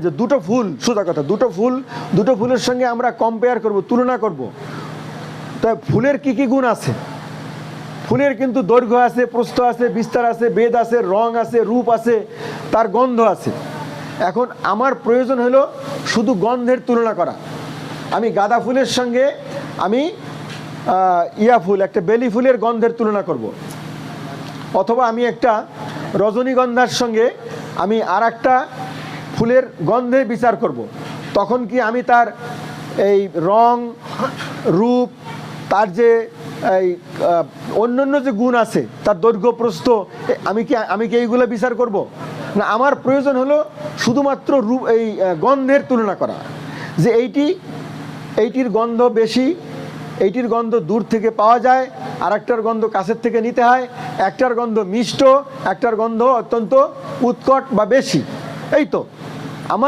যে দুটো ফুল, সোজা কথা, দুটো ফুলের সঙ্গে আমরা কম্পেয়ার করব, তুলনা করব। তো ফুলের কি কি গুণ আছে? ফুলের কিন্তু দৈর্ঘ্য আছে, প্রস্থ আছে, বিস্তার আছে, বেদ আছে, রং আছে, রূপ আছে, তার গন্ধ আছে। এখন আমার প্রয়োজন হলো শুধু গন্ধের তুলনা করা। আমি গাঁদা ফুলের সঙ্গে আমি ইয়া ফুল, একটা বেলি ফুলের গন্ধের তুলনা করব, অথবা আমি একটা রজনীগন্ধার সঙ্গে আমি আর একটা ফুলের গন্ধে বিচার করব। তখন কি আমি তার এই রং, রূপ, তার যে এই অন্যান্য যে গুণ আছে, তার দৈর্ঘ্য, প্রস্থ, আমি কি এইগুলো বিচার করব না? আমার প্রয়োজন হলো শুধুমাত্র রূপ, এই গন্ধের তুলনা করা, যে এইটির গন্ধ বেশি, এইটির গন্ধ দূর থেকে পাওয়া যায়, আর একটার গন্ধ কাছের থেকে নিতে হয়, একটার গন্ধ মিষ্ট, একটার গন্ধ অত্যন্ত উৎকট বা বেশি। এই তো আমার